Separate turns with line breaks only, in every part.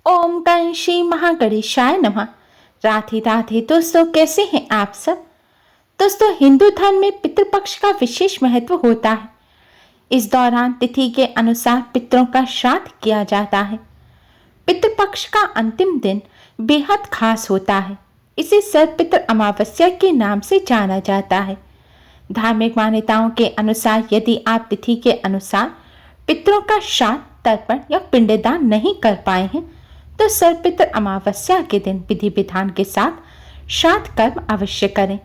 ओम गण श्री महागणेशाय नमः। राधे राधे दोस्तों, कैसे हैं आप सब। दोस्तों, हिंदू धर्म में पितृपक्ष का विशेष महत्व होता है। इस दौरान तिथि के अनुसार पितरों का श्राद्ध किया जाता है। पितृपक्ष का अंतिम दिन बेहद खास होता है। इसे सर्वपितृ अमावस्या के नाम से जाना जाता है। धार्मिक मान्यताओं के अनुसार यदि आप तिथि के अनुसार पितरों का श्राद्ध, तर्पण या पिंडदान नहीं कर पाए हैं तो सर्वपितृ अमावस्या के दिन विधि विधान के साथ श्राद्ध कर्म अवश्य करें।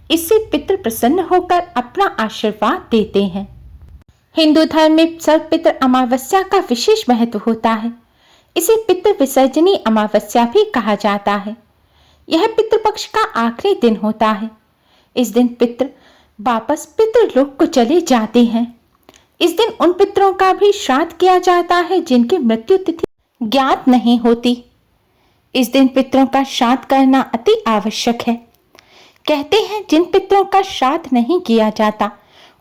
इससे पितृ प्रसन्न होकर अपना आशीर्वाद देते हैं। हिंदू धर्म में सर्वपितृ अमावस्या का विशेष महत्व होता है। इसे पितृ विसर्जनी अमावस्या भी कहा जाता है। यह पितृपक्ष का आखिरी दिन होता है। इस दिन पितृ वापस पितृलोक को चले जाते हैं। इस दिन उन पितरों का भी श्राद्ध किया जाता है जिनकी मृत्यु तिथि ज्ञात नहीं होती। इस दिन पितरों का श्राद्ध करना अति आवश्यक है। कहते हैं जिन पितरों का श्राद्ध नहीं किया जाता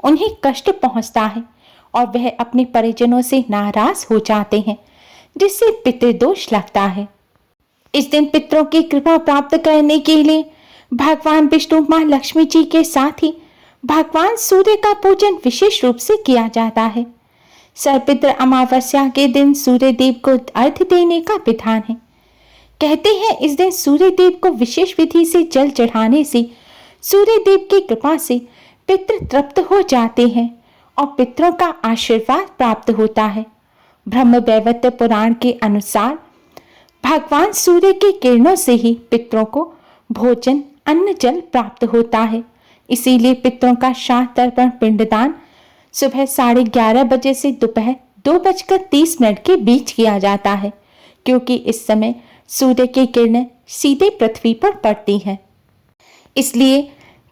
उन्हें कष्ट पहुंचता है और वह अपने परिजनों से नाराज हो जाते हैं, जिससे पितृदोष लगता है। इस दिन पितरों की कृपा प्राप्त करने के लिए भगवान विष्णु, मां लक्ष्मी जी के साथ ही भगवान सूर्य का पूजन विशेष रूप से किया जाता है। सर्वपितृ अमावस्या के दिन सूर्य देव को अर्घ्य देने का विधान है। कहते हैं इस दिन सूर्य देव को विशेष विधि से जल चढ़ाने से सूर्य देव की कृपा से पितृ तृप्त हो जाते हैं और पितरों का आशीर्वाद प्राप्त होता है। ब्रह्मवैवर्त पुराण के अनुसार भगवान सूर्य की किरणों से ही पितरों को भोजन, अन्न, जल प्राप्त होता है। इसीलिए पितरों का श्राद्ध, तर्पण, पिंडदान सुबह 11:30 बजे से दोपहर 2:30 के बीच किया जाता है, क्योंकि इस समय सूर्य की किरणें सीधे पृथ्वी पर पड़ती हैं। इसलिए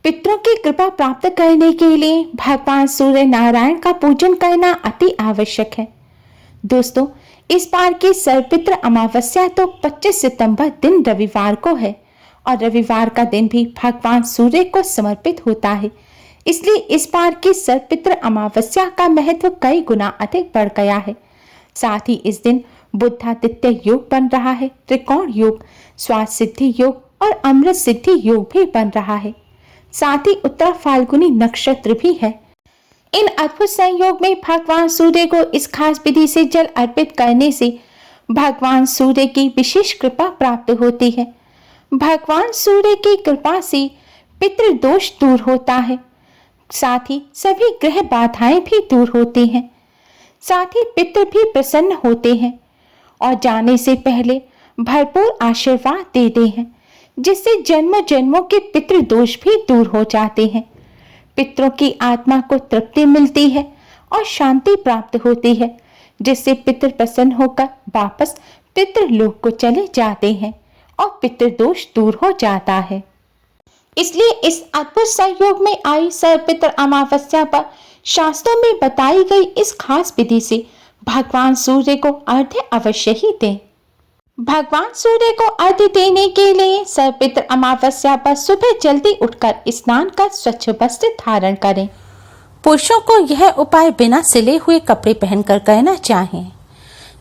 पितरों की कृपा प्राप्त करने के लिए भगवान सूर्य नारायण का पूजन करना अति आवश्यक है। दोस्तों, इस बार की सर्वपितृ अमावस्या तो 25 सितंबर दिन रविवार को है और रविवार का दिन भी भगवान सूर्य को समर्पित होता है। इसलिए इस बार की सर्वपितृ अमावस्या का महत्व कई गुना अधिक बढ़ गया है। साथ ही इस दिन बुद्धादित्य योग बन रहा है, त्रिकोण योग, स्वास्थ्य सिद्धि योग और अमृत सिद्धि योग भी बन रहा है। साथ ही उत्तर फाल्गुनी नक्षत्र भी है। इन अद्भुत संयोग में भगवान सूर्य को इस खास विधि से जल अर्पित करने से भगवान सूर्य की विशेष कृपा प्राप्त होती है। भगवान सूर्य की कृपा से पितृदोष दूर होता है। साथ ही सभी ग्रह बाधाएं भी दूर होती हैं। साथ ही पितृ भी प्रसन्न होते हैं और जाने से पहले भरपूर आशीर्वाद देते हैं, जिससे जन्म जन्मों के पितृदोष भी दूर हो जाते हैं। पितरों की आत्मा को तृप्ति मिलती है और शांति प्राप्त होती है, जिससे पितृ प्रसन्न होकर वापस पितृलोक को चले जाते हैं और पितृदोष दूर हो जाता है। इसलिए इस अद्भुत संयोग में आई सर्वपितृ अमावस्या पर शास्त्रों में बताई गई इस खास विधि से भगवान सूर्य को अर्घ्य अवश्य ही दें। भगवान सूर्य को अर्घ्य देने के लिए सर्वपितृ अमावस्या पर सुबह जल्दी उठकर स्नान कर स्वच्छ वस्त्र धारण करें। पुरुषों को यह उपाय बिना सिले हुए कपड़े पहनकर करना चाहिए,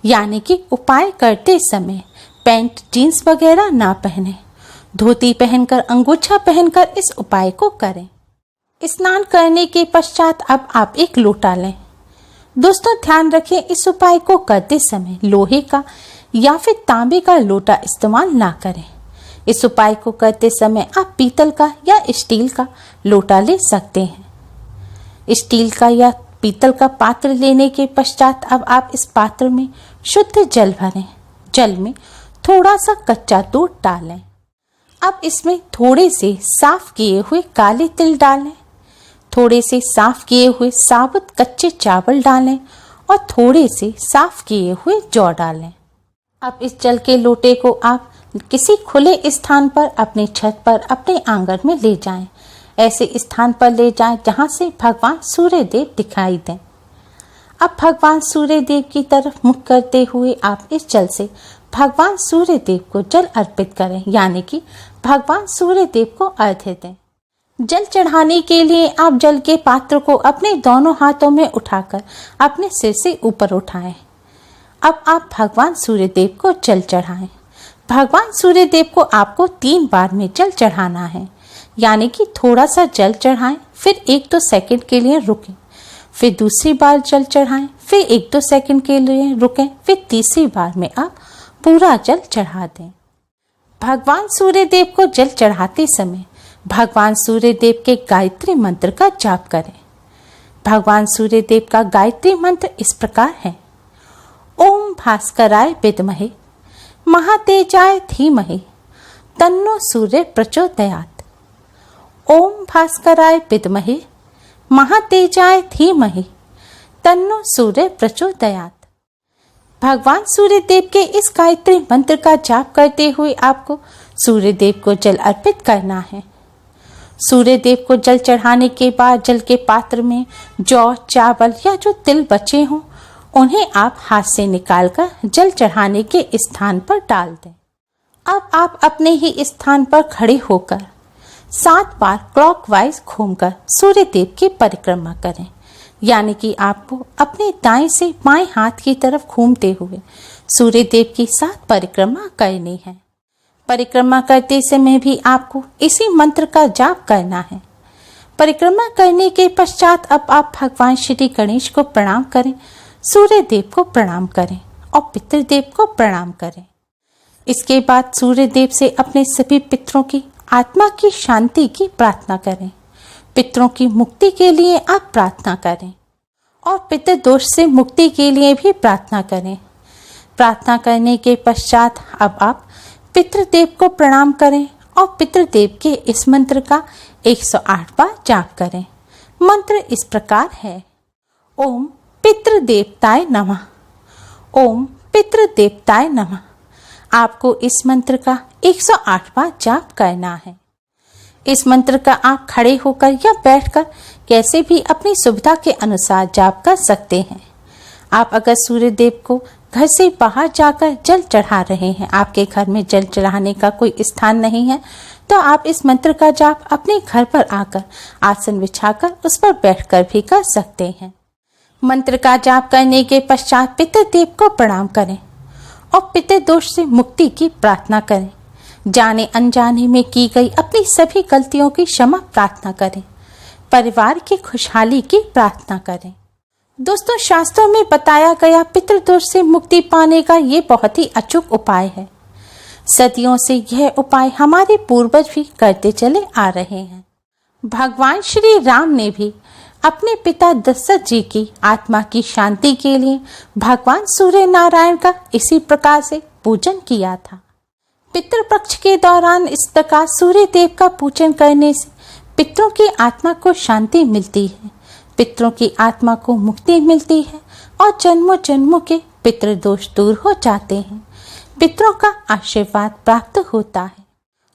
यानी कि उपाय करते समय पैंट, जीन्स वगैरह ना पहने। धोती पहनकर, अंगूछा पहनकर इस उपाय को करें। स्नान करने के पश्चात अब आप एक लोटा लें। दोस्तों, ध्यान रखें इस उपाय को करते समय लोहे का या फिर तांबे का लोटा इस्तेमाल ना करें। इस उपाय को करते समय आप पीतल का या स्टील का लोटा ले सकते हैं। स्टील का या पीतल का पात्र लेने के पश्चात अब आप इस पात्र में शुद्ध जल भरें। जल में थोड़ा सा कच्चा दूध डालें। अब इसमें थोड़े से साफ किए हुए काले तिल डालें, थोड़े से साफ किए हुए साबुत कच्चे चावल डालें और थोड़े से साफ किए हुए जौ डालें। अब इस जल के लोटे को आप किसी खुले स्थान पर, अपने छत पर, अपने आंगन में ले जाएं। ऐसे स्थान पर ले जाएं जहां से भगवान सूर्य देव दिखाई दें। अब भगवान सूर्य देव की तरफ मुख करते हुए आप इस जल से भगवान सूर्य देव को जल अर्पित करें, यानी कि भगवान सूर्य देव को अर्घ्य दें। जल चढ़ाने के लिए आप जल के पात्र को अपने दोनों हाथों में उठाकर अपने सिर से ऊपर उठाएं। अब आप भगवान सूर्यदेव को जल चढ़ाएं। भगवान सूर्यदेव को आपको 3 बार में जल चढ़ाना है, यानी कि थोड़ा सा जल चढ़ाएं, फिर 1-2 सेकंड के लिए रुकें, फिर दूसरी बार जल चढ़ाएं, फिर 1-2 सेकंड के लिए रुकें, फिर तीसरी बार में आप पूरा जल चढ़ा दें। भगवान सूर्यदेव को जल चढ़ाते समय भगवान सूर्यदेव के गायत्री मंत्र का जाप करें। भगवान सूर्यदेव का गायत्री मंत्र इस प्रकार है: ओम भास्कराय विद्महे महातेजाय धीमहि तन्नो सूर्य प्रचोदयात्। ओम भास्कराय विद्महे महातेजाय धीमहि तन्नो सूर्य प्रचोदयात्। भगवान सूर्यदेव के इस गायत्री मंत्र का जाप करते हुए आपको सूर्यदेव को जल अर्पित करना है। सूर्यदेव को जल चढ़ाने के बाद जल के पात्र में जौ, चावल या जो तिल बचे हों उन्हें आप हाथ से निकालकर जल चढ़ाने के स्थान पर डाल दें। अब आप अपने ही स्थान पर खड़े होकर 7 बार क्लॉकवाइज घूमकर सूर्यदेव की परिक्रमा करें, यानी कि आपको अपने दाएं से बाएं हाथ की तरफ घूमते हुए सूर्यदेव की 7 परिक्रमा करनी है। परिक्रमा करते समय भी आपको इसी मंत्र का जाप करना है। परिक्रमा करने के पश्चात अब आप भगवान श्री गणेश को प्रणाम करें, सूर्यदेव को प्रणाम करें और पितृदेव को प्रणाम करें। इसके बाद सूर्यदेव से अपने सभी पितरों की आत्मा की शांति की प्रार्थना करें। पितरों की मुक्ति के लिए आप प्रार्थना करें और पितृदोष से मुक्ति के लिए भी प्रार्थना करें। प्रार्थना करने के पश्चात अब आप पितृदेव को प्रणाम करें और पितृदेव के इस मंत्र का 108 बार जाप करें। मंत्र इस प्रकार है: ओम पितृदेवताय नमः, ओम पितृदेवताय नमः। आपको इस मंत्र का 108 बार जाप करना है। इस मंत्र का आप खड़े होकर या बैठकर कैसे भी अपनी सुविधा के अनुसार जाप कर सकते हैं। आप अगर सूर्यदेव को घर से बाहर जाकर जल चढ़ा रहे हैं, आपके घर में जल चढ़ाने का कोई स्थान नहीं है, तो आप इस मंत्र का जाप अपने घर पर आकर आसन बिछाकर उस पर बैठकर भी कर सकते हैं। मंत्र का जाप करने के पश्चात पितृदेव को प्रणाम करें और पितृदोष से मुक्ति की प्रार्थना करें। जाने अनजाने में की गई अपनी सभी गलतियों की क्षमा प्रार्थना करें। परिवार की खुशहाली की प्रार्थना करें। दोस्तों, शास्त्रों में बताया गया पितृदोष से मुक्ति पाने का ये बहुत ही अचूक उपाय है। सदियों से यह उपाय हमारे पूर्वज भी करते चले आ रहे हैं। भगवान श्री राम ने भी अपने पिता दशरथ जी की आत्मा की शांति के लिए भगवान सूर्य नारायण का इसी प्रकार से पूजन किया था। पितृपक्ष के दौरान इस प्रकार सूर्य देव का पूजन करने से पितरों की आत्मा को शांति मिलती है, पितरों की आत्मा को मुक्ति मिलती है और जन्मों जन्मों के पितृदोष दूर हो जाते हैं। पितरों का आशीर्वाद प्राप्त होता है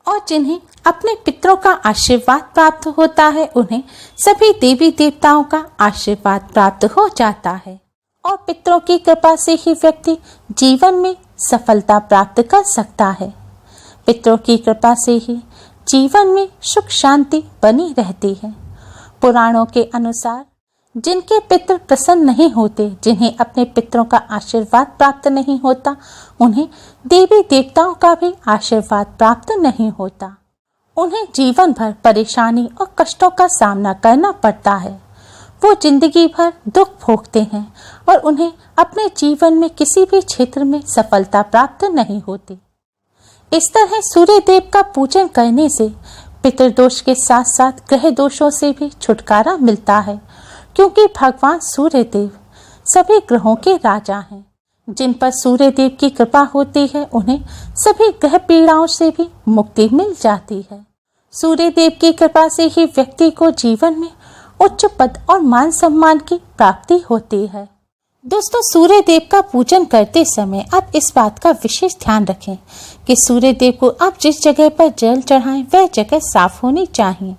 और जिन्हें अपने पितरों का आशीर्वाद प्राप्त होता है उन्हें सभी देवी देवताओं का आशीर्वाद प्राप्त हो जाता है और पितरों की कृपा से ही व्यक्ति जीवन में सफलता प्राप्त कर सकता है। पितरों की कृपा से ही जीवन में सुख शांति बनी रहती है। पुराणों के अनुसार जिनके पितर प्रसन्न नहीं होते, जिन्हें अपने पितरों का आशीर्वाद प्राप्त नहीं होता, उन्हें देवी देवताओं का भी आशीर्वाद प्राप्त नहीं होता। उन्हें जीवन भर परेशानी और कष्टों का सामना करना पड़ता है। वो जिंदगी भर दुख भोगते हैं और उन्हें अपने जीवन में किसी भी क्षेत्र में सफलता प्राप्त नहीं होती। इस तरह सूर्य देव का पूजन करने से पितृदोष के साथ साथ ग्रह दोषों से भी छुटकारा मिलता है, क्योंकि भगवान सूर्य देव सभी ग्रहों के राजा हैं। जिन पर सूर्य देव की कृपा होती है उन्हें सभी ग्रह पीड़ाओं से भी मुक्ति मिल जाती है। सूर्य देव की कृपा से ही व्यक्ति को जीवन में उच्च पद और मान सम्मान की प्राप्ति होती है। दोस्तों, सूर्य देव का पूजन करते समय आप इस बात का विशेष ध्यान रखें कि सूर्य देव को आप जिस जगह पर जल चढ़ाएं वह जगह साफ होनी चाहिए।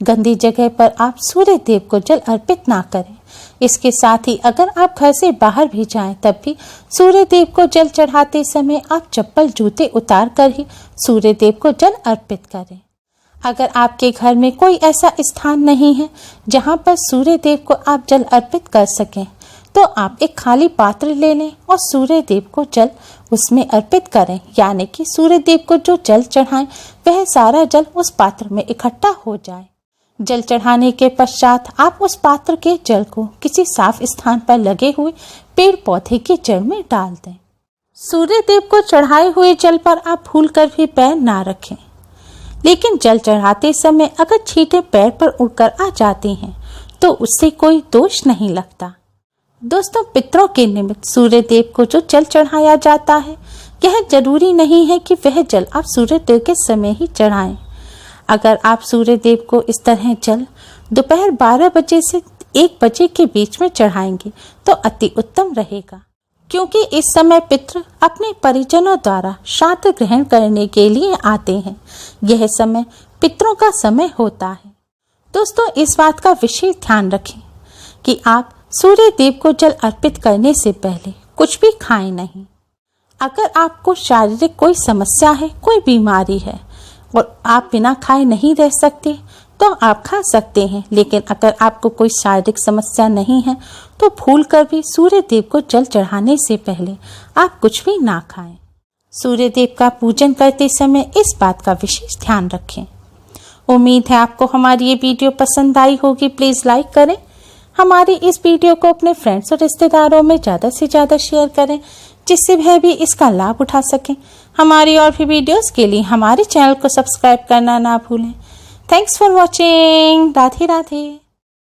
गंदी जगह पर आप सूर्य देव को जल अर्पित ना करें। इसके साथ ही अगर आप घर से बाहर भी जाएं तब भी सूर्य देव को जल चढ़ाते समय आप चप्पल जूते उतार कर ही सूर्य देव को जल अर्पित करें। अगर आपके घर में कोई ऐसा स्थान नहीं है जहां पर सूर्य देव को आप जल अर्पित कर सकें, तो आप एक खाली पात्र ले लें और सूर्य देव को जल उसमें अर्पित करें, यानी कि सूर्य देव को जो जल चढ़ाएं वह सारा जल उस पात्र में इकट्ठा हो जाए। जल चढ़ाने के पश्चात आप उस पात्र के जल को किसी साफ स्थान पर लगे हुए पेड़ पौधे की जड़ में डाल दें। सूर्य देव को चढ़ाए हुए जल पर आप भूलकर भी पैर ना रखें, लेकिन जल चढ़ाते समय अगर छींटे पैर पर उड़कर आ जाती हैं तो उससे कोई दोष नहीं लगता। दोस्तों, पितरों के निमित्त सूर्य देव को जो जल चढ़ाया जाता है, यह जरूरी नहीं है कि वह जल आप सूर्य देव के समय ही चढ़ाएं। अगर आप सूर्य देव को इस तरह जल दोपहर 12 बजे से 1 बजे के बीच में चढ़ाएंगे तो अति उत्तम रहेगा, क्योंकि इस समय पितृ अपने परिजनों द्वारा श्राद्ध ग्रहण करने के लिए आते हैं। यह समय पितरों का समय होता है। दोस्तों, इस बात का विशेष ध्यान रखें कि आप सूर्य देव को जल अर्पित करने से पहले कुछ भी खाएं नहीं। अगर आपको शारीरिक कोई समस्या है, कोई बीमारी है और आप बिना खाए नहीं रह सकते तो आप खा सकते हैं, लेकिन अगर आपको कोई शारीरिक समस्या नहीं है तो भूल कर भी सूर्य देव को जल चढ़ाने से पहले आप कुछ भी ना खाएं। सूर्य देव का पूजन करते समय इस बात का विशेष ध्यान रखें। उम्मीद है आपको हमारी ये वीडियो पसंद आई होगी। प्लीज़ लाइक करें, हमारी इस वीडियो को अपने फ्रेंड्स और रिश्तेदारों में ज़्यादा से ज़्यादा शेयर करें, जिससे वह भी इसका लाभ उठा सकें। हमारी और भी वीडियोस के लिए हमारे चैनल को सब्सक्राइब करना ना भूलें। Thanks for watching. Radhe Radhe.